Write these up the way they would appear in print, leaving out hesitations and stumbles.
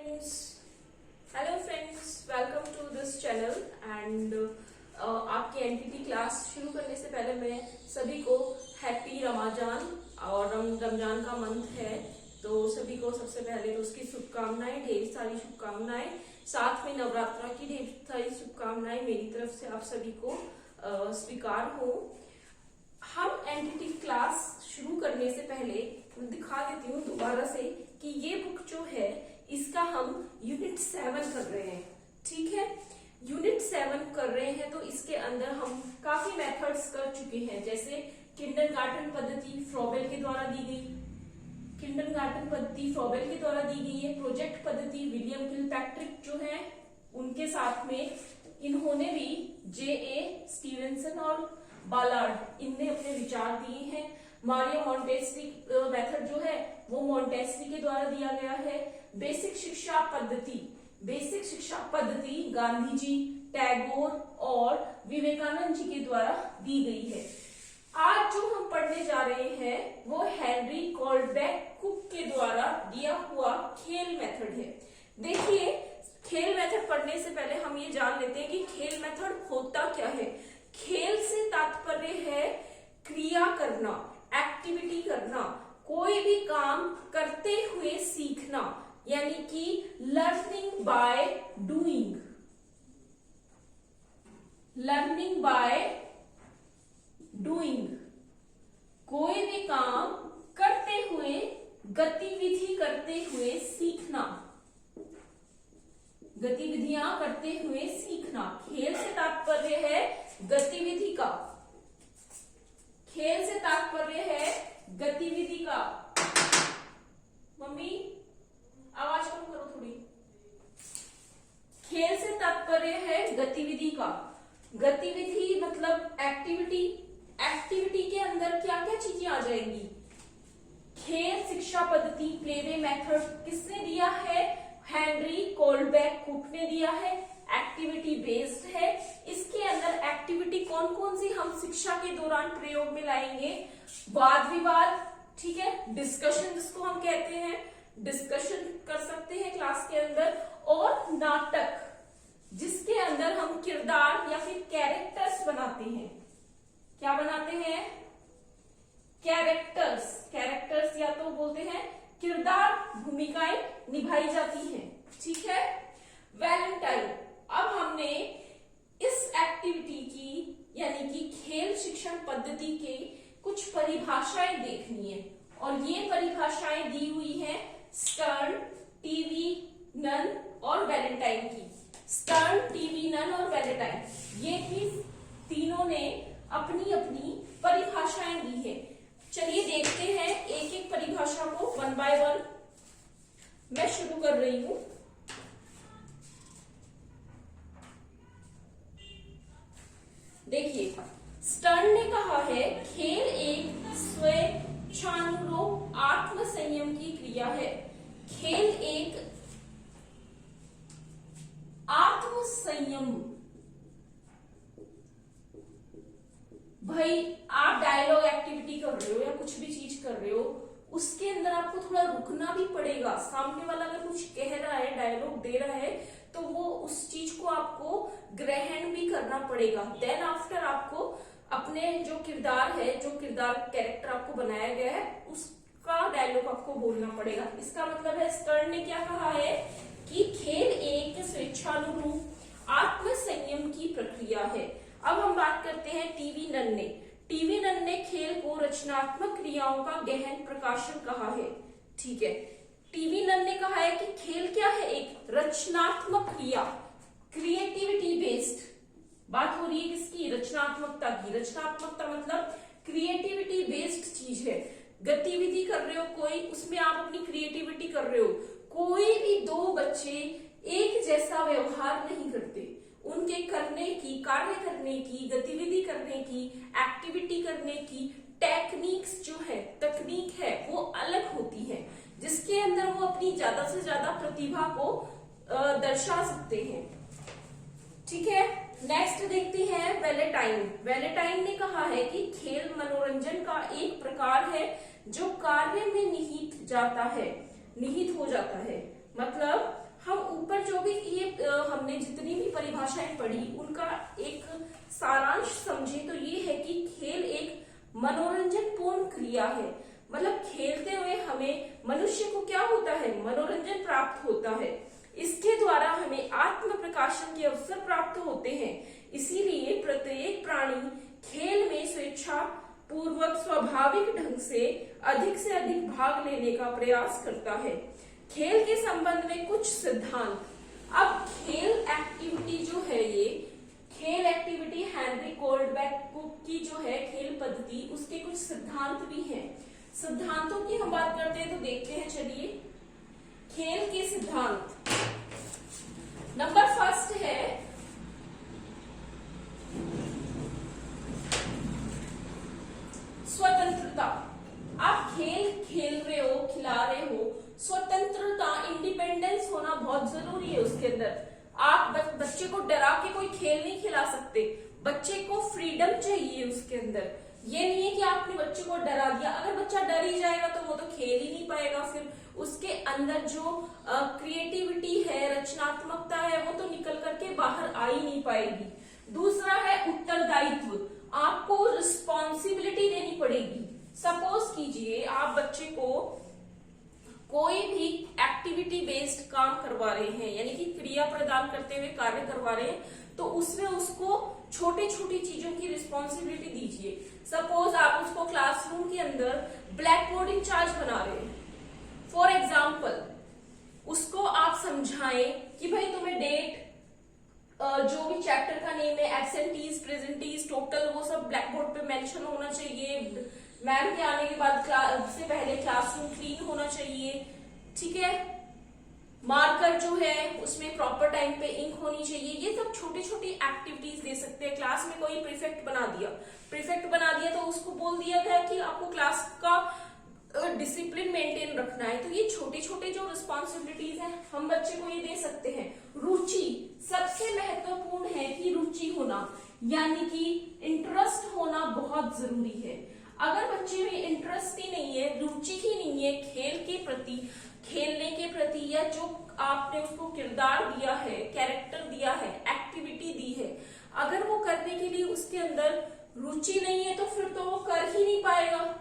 Hello friends, welcome to this channel and आपकी NTT class शुरू करने से पहले मैं सभी को हैप्पी रमजान और रमजान का मंथ है तो सभी को सबसे पहले तो उसकी शुभकामनाएं, ढेर सारी शुभकामनाएं, साथ में नवरात्रा की ढेर सारी शुभकामनाएं मेरी तरफ से आप सभी को स्वीकार हो। हम एनटीटी क्लास शुरू करने से पहले दिखा देती हूँ दोबारा से कि ये बुक जो है इसका हम यूनिट 7 कर रहे हैं। ठीक है, यूनिट 7 कर रहे हैं तो इसके अंदर हम काफी मेथड्स कर चुके हैं, जैसे किंडरगार्टन पद्धति फ्रॉबेल के द्वारा दी गई, किंडरगार्टन पद्धति फ्रॉबेल के द्वारा दी गई है। प्रोजेक्ट पद्धति विलियम किलपैट्रिक जो है उनके साथ में इन्होंने भी J.A. स्टीवेंसन और बालार्ड इनने अपने विचार दिए हैं। मारियो मॉन्टेस्री मेथड जो है वो मॉन्टेस्री के द्वारा दिया गया है। बेसिक शिक्षा पद्धति गांधी जी, टैगोर और विवेकानंद जी के द्वारा दी गई है। आज जो हम पढ़ने जा रहे हैं वो हेनरी कोल्डबैक कुक के द्वारा दिया हुआ खेल मेथड है। देखिए, खेल मेथड पढ़ने से पहले हम ये जान लेते हैं कि खेल मेथड होता क्या है। खेल से तात्पर्य है क्रिया करना, एक्टिविटी करना, कोई भी काम करते हुए सीखना, यानी कि learning by doing, learning by doing, कोई भी काम करते हुए, गतिविधि करते हुए सीखना, गतिविधियां करते हुए सीखना। खेल से तात्पर्य है गतिविधि का, खेल से तात्पर्य है गतिविधि का। मम्मी आवाज कम करो थोड़ी। खेल से तात्पर्य है गतिविधि का। गतिविधि मतलब एक्टिविटी, एक्टिविटी के अंदर क्या क्या चीजें आ जाएंगी। खेल शिक्षा पद्धति प्लेवे मेथड किसने दिया है? हेनरी कोल्डबैक कुक ने दिया है। एक्टिविटी बेस्ड है। इसके अंदर एक्टिविटी कौन कौन सी हम शिक्षा के दौरान प्रयोग में लाएंगे? वाद विवाद, ठीक है, डिस्कशन जिसको हम कहते हैं, डिस्कशन कर सकते हैं क्लास के अंदर, और नाटक जिसके अंदर हम किरदार या फिर कैरेक्टर्स बनाते हैं। क्या बनाते हैं? कैरेक्टर्स। कैरेक्टर्स या तो बोलते हैं किरदार, भूमिकाएं निभाई जाती हैं। ठीक है। वैलेंटाइन, अब हमने इस एक्टिविटी की यानी कि खेल शिक्षण पद्धति के कुछ परिभाषाएं देखनी है और ये परिभाषाएं दी हुई हैं स्टर्न, टीवी, नन और वैलेंटाइन की। स्टर्न, टीवी, नन और वैलेंटाइन, ये भी तीनों ने अपनी अपनी परिभाषाएं दी है। चलिए देखते हैं एक एक परिभाषा को वन बाय वन। मैं शुरू कर रही हूं। देखिए, स्टर्न ने कहा है खेल एक स्वेच्छानुरूप आत्म संयम की क्रिया है। खेल एक आत्म संयम। भाई आप डायलॉग एक्टिविटी कर रहे हो या कुछ भी चीज कर रहे हो, उसके अंदर आपको थोड़ा रुकना भी पड़ेगा। सामने वाला अगर कुछ कह रहा है, डायलॉग दे रहा है, तो वो उस चीज को आपको ग्रहण भी करना पड़ेगा। देन आफ्टर आपको अपने जो किरदार है, जो किरदार कैरेक्टर आपको बनाया गया है, उसका डायलॉग आपको बोलना पड़ेगा। इसका मतलब है स्टर्न ने क्या कहा है कि खेल एक स्वेच्छानुरूप आत्म संयम की प्रक्रिया है। अब हम बात करते हैं टीवी नन ने। टीवी नन ने खेल को रचनात्मक क्रियाओं का गहन प्रकाशन कहा है। ठीक है, टीवी नन ने कहा है कि खेल क्या है? एक रचनात्मक क्रिया, क्रिएटिविटी बेस्ड। बात हो रही है किसकी? रचनात्मकता की। रचनात्मकता मतलब क्रिएटिविटी बेस्ड चीज है। गतिविधि कर रहे हो कोई, उसमें आप अपनी क्रिएटिविटी कर रहे हो। कोई भी दो बच्चे एक जैसा व्यवहार नहीं करते। उनके करने की, कार्य करने की, गतिविधि करने की, एक्टिविटी करने की टेक्निक्स जो है, तकनीक है, वो अलग होती है, जिसके अंदर वो अपनी ज्यादा से ज्यादा प्रतिभा को दर्शा सकते हैं। ठीक है, नेक्स्ट देखते हैं वैलेंटाइन। वैलेंटाइन ने कहा है कि खेल मनोरंजन का एक प्रकार है जो कार्य में निहित हो जाता है। मतलब पढ़ी उनका एक सारांश समझे तो ये है कि खेल एक मनोरंजन पूर्ण क्रिया है। मतलब खेलते हुए हमें मनुष्य को क्या होता है, मनोरंजन प्राप्त होता है। इसके द्वारा हमें आत्म प्रकाशन के अवसर प्राप्त होते हैं। इसीलिए प्रत्येक प्राणी खेल में स्वेच्छा पूर्वक स्वाभाविक ढंग से अधिक भाग लेने का प्रयास करता है। खेल के संबंध में कुछ सिद्धांत। अब खेल एक्टिविटी जो है, ये खेल एक्टिविटी हेनरी गोल्डबैक की जो है खेल पद्धति, उसके कुछ सिद्धांत भी हैं। सिद्धांतों की हम बात करते हैं तो देखते हैं, चलिए। खेल के सिद्धांत, नंबर फर्स्ट है स्वतंत्रता। आप खेल खेल रहे हो, खिला रहे हो, स्वतंत्रता, इंडिपेंडेंस होना बहुत जरूरी है उसके अंदर। आप बच्चे को डरा के कोई खेल नहीं खिला सकते, बच्चे को फ्रीडम चाहिए उसके अंदर। ये नहीं है कि आपने बच्चे को डरा दिया, अगर बच्चा डर ही जाएगा तो वो तो खेल ही नहीं पाएगा, फिर उसके अंदर जो क्रिएटिविटी है, रचनात्मकता है, वो तो निकल करके बाहर आ ही नहीं पाएगी। दूसरा है उत्तरदायित्व, आपको रिस्पॉन्सिबिलिटी देनी पड़ेगी। सपोज कीजिए आप बच्चे को कोई भी एक्टिविटी बेस्ड काम करवा रहे हैं, यानी कि क्रिया प्रदान करते हुए कार्य करवा रहे हैं, तो उसमें उसको छोटी छोटी चीजों की रिस्पॉन्सिबिलिटी दीजिए। सपोज आप उसको क्लासरूम के अंदर ब्लैक बोर्ड इंचार्ज बना रहे हैं। फॉर एग्जाम्पल उसको आप समझाएं कि भाई तुम्हें डेट, जो भी चैप्टर का नेम है, एब्सेंटीज, प्रेजेंटीज, टोटल, वो सब ब्लैक बोर्ड पे मेंशन होना चाहिए। मैम के आने के बाद से पहले क्लासरूम क्लीन होना चाहिए, ठीक है। मार्कर जो है उसमें प्रॉपर टाइम पे इंक होनी चाहिए। ये सब छोटी छोटी एक्टिविटीज दे सकते हैं। क्लास में कोई प्रीफेक्ट बना दिया तो उसको बोल दिया गया कि आपको क्लास का डिसिप्लिन मेंटेन रखना है। तो ये छोटे छोटे जो रिस्पॉन्सिबिलिटीज हैं हम बच्चे को ये दे सकते हैं। रुचि, सबसे महत्वपूर्ण है कि रुचि होना, यानी कि इंटरेस्ट होना बहुत जरूरी है। अगर बच्चे में इंटरेस्ट ही नहीं है, रुचि ही नहीं है खेल के प्रति, खेलने के प्रति, या जो आपने उसको किरदार दिया है, कैरेक्टर दिया है, एक्टिविटी दी है, अगर वो करने के लिए उसके अंदर रुचि नहीं है तो फिर तो वो कर ही नहीं पाएगा।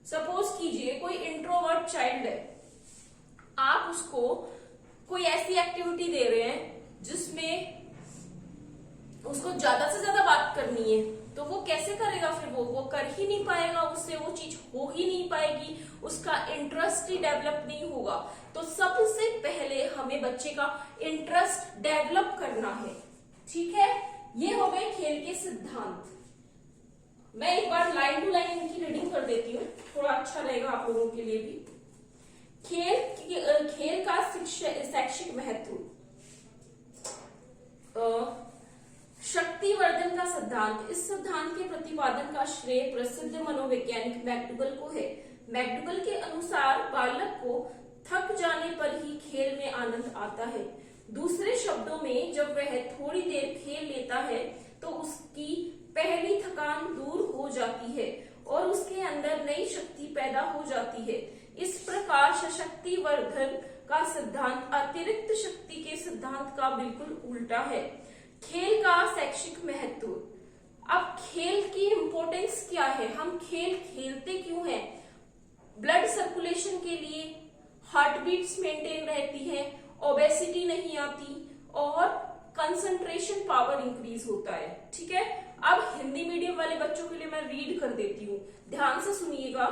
सपोज कीजिए कोई इंट्रोवर्ट चाइल्ड है, आप उसको कोई ऐसी एक्टिविटी दे रहे हैं जिसमें उसको ज्यादा से ज्यादा बात करनी है, तो वो कैसे करेगा? फिर वो कर ही नहीं पाएगा, उससे वो चीज हो ही नहीं पाएगी, उसका इंटरेस्ट ही डेवलप नहीं होगा। तो सबसे पहले हमें बच्चे का इंटरेस्ट डेवलप करना है, ठीक है। ये हो गए खेल के सिद्धांत। मैं एक बार लाइन टू लाइन इनकी रीडिंग कर देती हूँ, थोड़ा अच्छा रहेगा आप लोगों के लिए भी। खेल का शैक्षिक महत्व। शक्तिवर्धन का सिद्धांत, इस सिद्धांत के प्रतिपादन का श्रेय प्रसिद्ध मनोवैज्ञानिक मैकडूगल को है। मैकडूगल के अनुसार बालक को थक जाने पर ही खेल में आनंद आता है। दूसरे शब्दों में, जब वह थोड़ी देर खेल लेता है तो उसकी पहली थकान दूर हो जाती है और उसके अंदर नई शक्ति पैदा हो जाती है। इस प्रकार शक्तिवर्धन का सिद्धांत अतिरिक्त शक्ति के सिद्धांत का बिल्कुल उल्टा है। खेल का शैक्षिक महत्व। अब खेल की इंपॉर्टेंस क्या है, हम खेल खेलते क्यों हैं? ब्लड सर्कुलेशन के लिए, हार्ट बीट्स मेंटेन रहती है, ओबेसिटी नहीं आती और कंसंट्रेशन पावर इंक्रीज होता है, ठीक है। अब हिंदी मीडियम वाले बच्चों के लिए मैं रीड कर देती हूँ, ध्यान से सुनिएगा।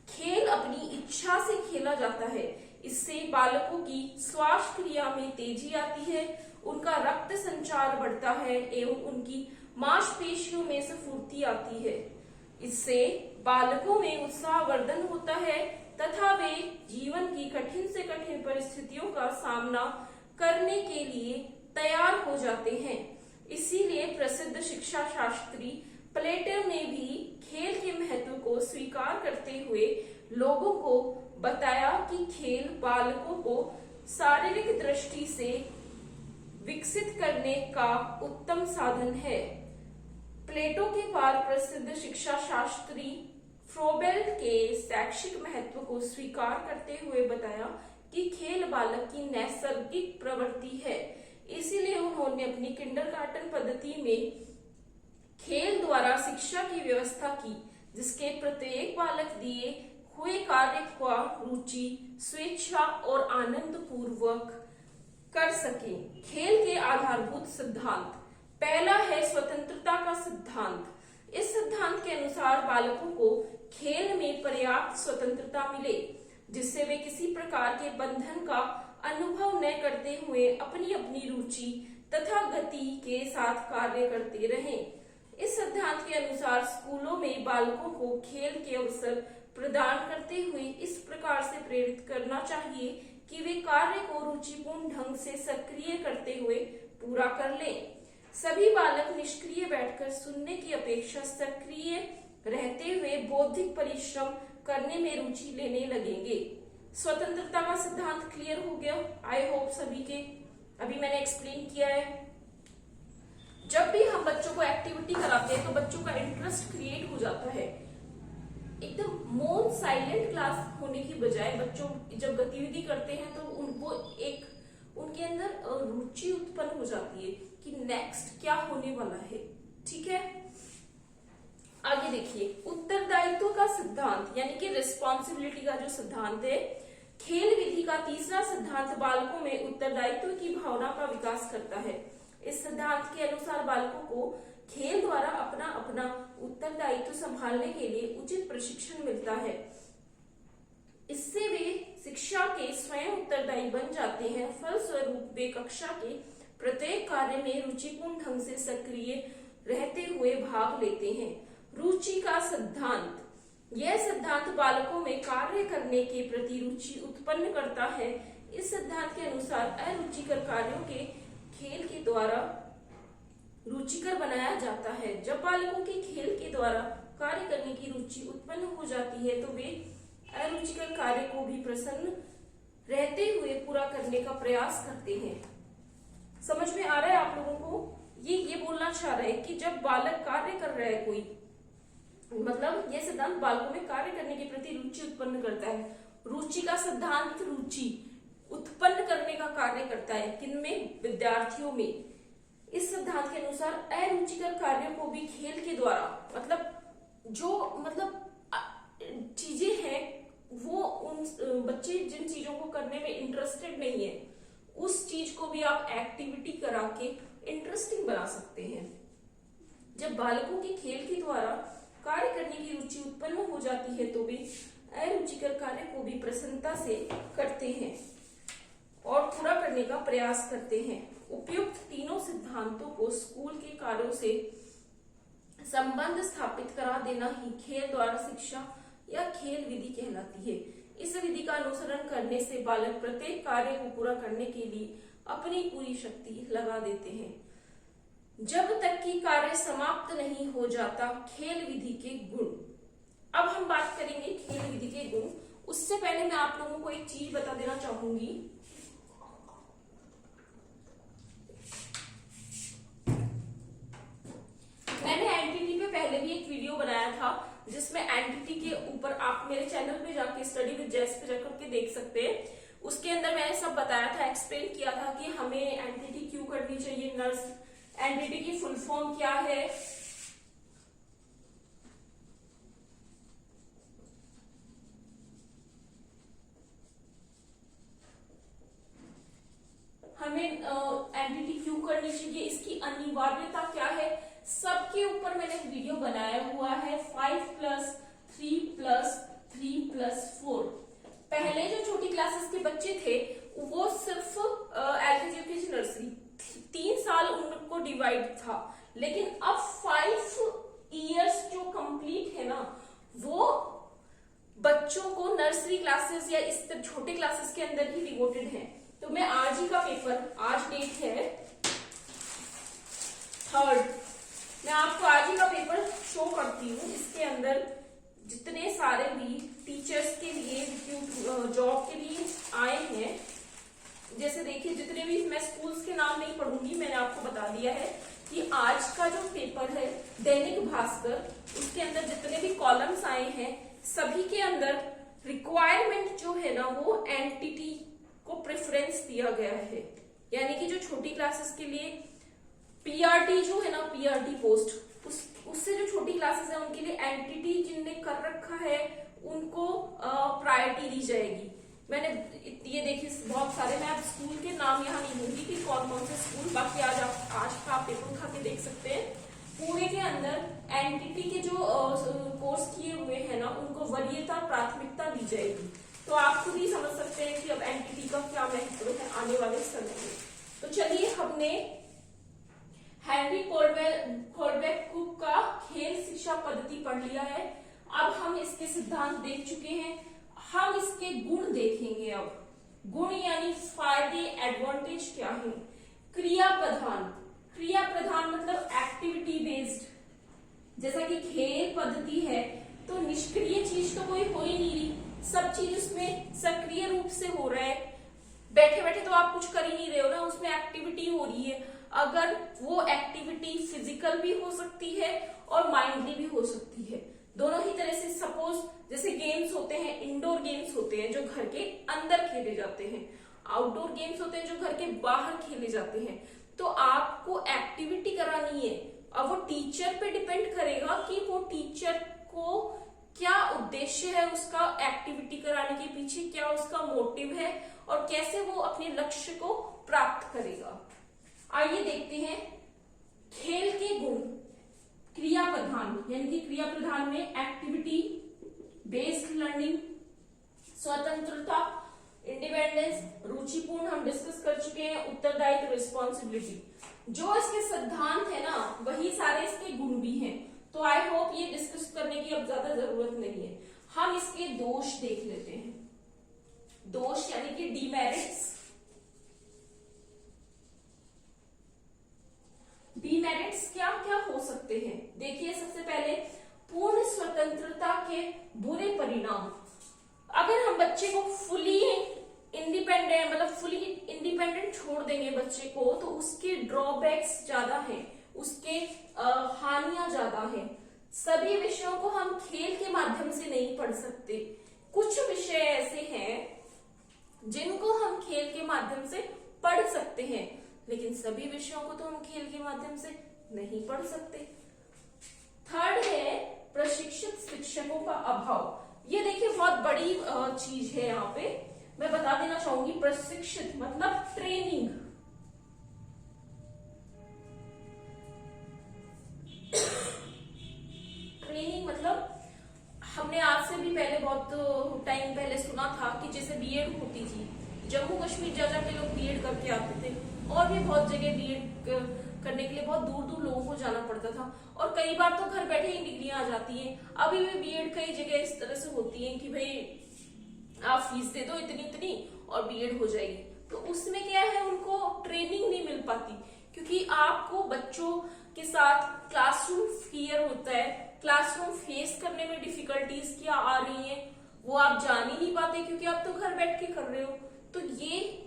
खेल अपनी इच्छा से खेला जाता है, इससे बालकों की श्वास क्रिया में तेजी आती है, उनका रक्त संचार बढ़ता है एवं उनकी मांसपेशियों में स्फूर्ति आती है। इससे बालकों में उत्साहवर्धन होता है तथा वे जीवन की कठिन से कठिन परिस्थितियों का सामना करने के लिए तैयार हो जाते हैं। इसीलिए प्रसिद्ध शिक्षा शास्त्री प्लेटो ने भी खेल के महत्व को स्वीकार करते हुए लोगों को बताया कि खेल बालकों को शारीरिक दृष्टि से विकसित करने का उत्तम साधन है। प्लेटो के बाद प्रसिद्ध शिक्षा शास्त्री फ्रोबेल के शैक्षिक महत्व को स्वीकार करते हुए बताया कि खेल बालक की नैसर्गिक प्रवृत्ति है। इसीलिए उन्होंने अपनी किंडरगार्टन पद्धति में खेल द्वारा शिक्षा की व्यवस्था की, जिसके प्रत्येक बालक दिए हुए कार्य का रुचि, स्वेच्छा और आनंद पूर्वक कर सके। खेल के आधारभूत सिद्धांत। पहला है स्वतंत्रता का सिद्धांत। इस सिद्धांत के अनुसार बालकों को खेल में पर्याप्त स्वतंत्रता मिले, जिससे वे किसी प्रकार के बंधन का अनुभव न करते हुए अपनी अपनी रुचि तथा गति के साथ कार्य करते रहें। इस सिद्धांत के अनुसार स्कूलों में बालकों को खेल के अवसर प्रदान करते हुए इस प्रकार से प्रेरित करना चाहिए कि वे कार्य को रुचिपूर्ण ढंग से सक्रिय करते हुए पूरा कर लें। सभी बालक निष्क्रिय बैठकर सुनने की अपेक्षा सक्रिय रहते हुए बौद्धिक परिश्रम करने में रुचि लेने लगेंगे। स्वतंत्रता का सिद्धांत क्लियर हो गया, आई होप सभी के। अभी मैंने एक्सप्लेन किया है। जब भी हम बच्चों को एक्टिविटी कराते हैं तो बच्चों का इंटरेस्ट क्रिएट हो जाता है। एकदम मौन साइलेंट क्लास होने की बजाय बच्चों जब गतिविधि करते हैं तो उनको एक उनके अंदर रुचि उत्पन्न हो जाती है कि नेक्स्ट क्या होने वाला है। ठीक है, आगे देखिए उत्तरदायित्व का सिद्धांत यानी कि रिस्पॉन्सिबिलिटी का जो सिद्धांत है। खेल विधि का तीसरा सिद्धांत बालकों में उत्तरदायित्व की भावना का विकास करता है। इस सिद्धांत के अनुसार बालकों को खेल द्वारा अपना अपना उत्तरदायित्व संभालने के लिए उचित प्रशिक्षण मिलता है। इससे वे शिक्षा के स्वयं उत्तरदायी बन जाते हैं। फलस्वरूप वे कक्षा के प्रत्येक कार्य में रुचिपूर्ण ढंग से सक्रिय रहते हुए भाग लेते हैं। रुचि का सिद्धांत। यह सिद्धांत बालकों में कार्य करने के प्रति रुचि उत्पन्न करता है। इस सिद्धांत के अनुसार अरुचिकर कार्यों के खेल के द्वारा रुचिकर बनाया जाता है। जब बालकों के खेल के द्वारा कार्य करने की रुचि उत्पन्न हो जाती है तो वे अरुचिकर कार्य को भी प्रसन्न रहते हुए पूरा करने का प्रयास करते हैं। समझ में आ रहा है आप लोगों को? ये बोलना चाह रहे हैं कि जब बालक कार्य कर रहा है कोई, मतलब यह सिद्धांत बालकों में कार्य करने के प्रति रुचि उत्पन्न करता है। रुचि का सिद्धांत रुचि उत्पन्न करने का कार्य करता है। किनमें? विद्यार्थियों में। इस सिद्धांत के अनुसार अरुचिकर कार्यों को भी खेल के द्वारा, मतलब चीजें हैं वो उन बच्चे जिन चीजों को करने में इंटरेस्टेड नहीं है उस चीज को भी आप एक्टिविटी करा के इंटरेस्टिंग बना सकते हैं। जब बालकों के खेल के द्वारा कार्य करने की रुचि उत्पन्न हो जाती है तो वे अरुचिकर कार्य को भी प्रसन्नता से करते हैं और पूरा करने का प्रयास करते हैं। उपयुक्त तीनों सिद्धांतों को स्कूल के कार्यों से संबंध स्थापित करा देना ही खेल द्वारा शिक्षा या खेल विधि कहलाती है। इस विधि का अनुसरण करने से बालक प्रत्येक कार्य को पूरा करने के लिए अपनी पूरी शक्ति लगा देते हैं, जब तक कि कार्य समाप्त नहीं हो जाता। खेल विधि के गुण। अब हम बात करेंगे खेल विधि के गुण। उससे पहले मैं आप लोगों को एक चीज बता देना चाहूंगी। मैंने एंटिटी पे पहले भी एक वीडियो बनाया था जिसमें एंटिटी के ऊपर आप मेरे चैनल पे जाके स्टडी विद जेस पे जाकर के देख सकते हैं। उसके अंदर मैंने सब बताया था, एक्सप्लेन किया था कि हमें एंटिटी क्यों करनी चाहिए, नर्स एंटिटी की फुल फॉर्म क्या है, हमें एंटिटी क्यों करनी चाहिए, इसकी अनिवार्यता क्या है, सबके ऊपर मैंने वीडियो बनाया हुआ है। 5+3+3+4। पहले जो छोटी क्लासेस के बच्चे थे वो सिर्फ एलकेजी यूकेजी नर्सरी 3 साल उनको डिवाइड था, लेकिन अब 5 इयर्स जो कंप्लीट है ना वो बच्चों को नर्सरी क्लासेस या इस छोटे क्लासेस के अंदर ही डिवोटेड है। तो मैं आज ही का पेपर, आज डेट है 3rd, मैं आपको आज ही का पेपर शो करती हूँ। इसके अंदर जितने सारे भी टीचर्स के लिए जॉब के लिए आए हैं, जैसे देखिए जितने भी, मैं स्कूल्स के नाम नहीं पढ़ूंगी, मैंने आपको बता दिया है कि आज का जो पेपर है दैनिक भास्कर, उसके अंदर जितने भी कॉलम्स आए हैं सभी के अंदर रिक्वायरमेंट जो है ना वो एंटिटी को प्रेफरेंस दिया गया है, यानी कि जो छोटी क्लासेस के लिए पीआरटी जो है ना, पीआरटी पोस्ट, उससे जो छोटी क्लासेस है उनके लिए एंटिटी जिनने कर रखा है उनको प्रायोरिटी दी जाएगी। मैंने ये देखिए बहुत सारे, मैं अब स्कूल के नाम यहाँ नहीं लूंगी कि कौन कौन से स्कूल, बाकी आज का आप पेपर उठा के देख सकते हैं। पूरे के अंदर एंटिटी के जो कोर्स किए हुए हैं ना उनको वरीयता प्राथमिकता दी जाएगी। तो आप खुद ही समझ सकते हैं कि अब एंटिटी का क्या महत्व है आने वाले समय में। तो चलिए, हमने हेनरी कोलबेक कुक का खेल शिक्षा पद्धति पढ़ लिया है। अब हम इसके सिद्धांत देख चुके हैं, हम इसके गुण देखेंगे। अब गुण यानी फायदे, एडवांटेज क्या है। क्रिया प्रधान, क्रिया प्रधान मतलब एक्टिविटी बेस्ड। जैसा कि खेल पद्धति है तो निष्क्रिय चीज तो कोई हो ही नहीं रही, सब चीज उसमें सक्रिय रूप से हो रहा है। बैठे बैठे तो आप कुछ कर ही नहीं रहे हो ना, उसमें एक्टिविटी हो रही है। अगर वो एक्टिविटी फिजिकल भी हो सकती है और माइंडली भी हो सकती है, दोनों ही तरह से। सपोज जैसे गेम्स होते हैं, इंडोर गेम्स होते हैं जो घर के अंदर खेले जाते हैं, आउटडोर गेम्स होते हैं जो घर के बाहर खेले जाते हैं। तो आपको एक्टिविटी करानी है, अब वो टीचर पे डिपेंड करेगा कि वो टीचर को क्या उद्देश्य है उसका एक्टिविटी कराने के पीछे, क्या उसका मोटिव है और कैसे वो अपने लक्ष्य को प्राप्त करेगा। आइए देखते हैं खेल के गुण। क्रिया प्रधान यानी कि क्रिया प्रधान में एक्टिविटी बेस्ड लर्निंग, स्वतंत्रता, इंडिपेंडेंस, रुचिपूर्ण हम डिस्कस कर चुके हैं, उत्तरदायित्व, रिस्पॉन्सिबिलिटी। जो इसके सिद्धांत है ना वही सारे इसके गुण भी हैं। तो आई होप ये डिस्कस करने की अब ज्यादा जरूरत नहीं है। हम इसके दोष देख लेते हैं। दोष यानी कि डीमेरिट्स। डीमेरिट्स क्या क्या हो सकते हैं, देखिए। सबसे पहले पूर्ण स्वतंत्रता के बुरे परिणाम। अगर हम बच्चे को फुली इंडिपेंडेंट मतलब फुली इंडिपेंडेंट छोड़ देंगे बच्चे को, तो उसके ड्रॉबैक्स ज्यादा है, उसके हानियां ज्यादा है। सभी विषयों को हम खेल के माध्यम से नहीं पढ़ सकते। कुछ विषय ऐसे हैं जिनको हम खेल के माध्यम से पढ़ सकते हैं, लेकिन सभी विषयों को तो हम खेल के माध्यम से नहीं पढ़ सकते। थर्ड है प्रशिक्षित शिक्षकों का अभाव। ये देखिए बहुत बड़ी चीज है, यहाँ पे मैं बता देना चाहूंगी। प्रशिक्षित मतलब ट्रेनिंग। ट्रेनिंग मतलब हमने आज से भी पहले बहुत टाइम पहले सुना था कि जैसे बीएड होती थी, जम्मू कश्मीर जा जाके लोग बीएड करके आते थे, और भी बहुत जगह बीएड करने के लिए बहुत दूर दूर लोगों को जाना पड़ता था, और कई बार तो घर बैठे ही डिग्रियां आ जाती हैं। अभी भी बीएड कई जगह इस तरह से होती है कि भाई आप फीस दे दो इतनी इतनी और बीएड हो जाएगी। तो उसमें क्या है, उनको ट्रेनिंग नहीं मिल पाती, क्योंकि आपको बच्चों के साथ क्लासरूम फियर होता है, क्लासरूम फेस करने में डिफिकल्टीज क्या आ रही हैं वो आप जान ही नहीं पाते, क्योंकि आप तो घर बैठ के कर रहे हो। तो ये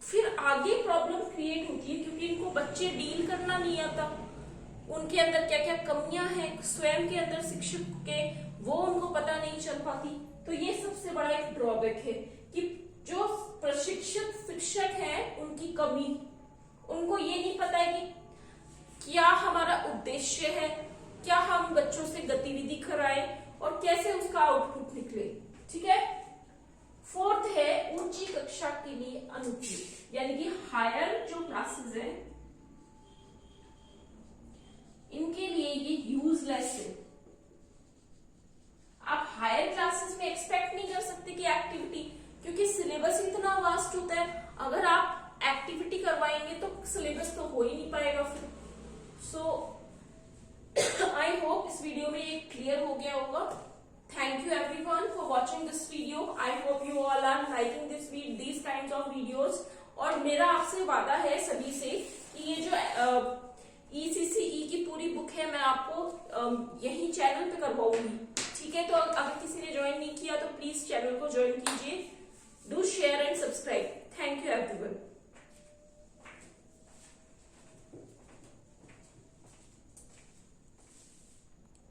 फिर आगे प्रॉब्लम क्रिएट होती है, क्योंकि इनको बच्चे डील करना नहीं आता, उनके अंदर क्या क्या कमियां हैं स्वयं के अंदर शिक्षक के, वो उनको पता नहीं चल पाती। तो ये सबसे बड़ा एक ड्रॉबैक है कि जो प्रशिक्षित शिक्षक हैं उनकी कमी, उनको ये नहीं पता है कि क्या हमारा उद्देश्य है, क्या हम बच्चों से गतिविधि कराएं और कैसे उसका आउटपुट निकले। ठीक है। फोर्थ है ऊंची कक्षा के लिए अनुकूल, यानी कि हायर जो क्लासेस है इनके लिए ये यूजलेस है। आप हायर क्लासेस में एक्सपेक्ट नहीं कर सकते कि एक्टिविटी, क्योंकि सिलेबस इतना वास्ट होता है, अगर आप एक्टिविटी करवाएंगे तो सिलेबस तो हो ही नहीं पाएगा फिर। सो आई होप इस वीडियो में ये क्लियर हो गया होगा। Thank you everyone for watching this video. I hope you all are liking these kinds of videos. और मेरा आपसे वादा है सभी से कि ये जो ECCE की पूरी बुक है मैं आपको यही चैनल पे करवाऊंगी। ठीक है, तो अगर किसी ने ज्वाइन नहीं किया तो प्लीज चैनल को ज्वाइन कीजिए। Do share and subscribe. Thank you everyone.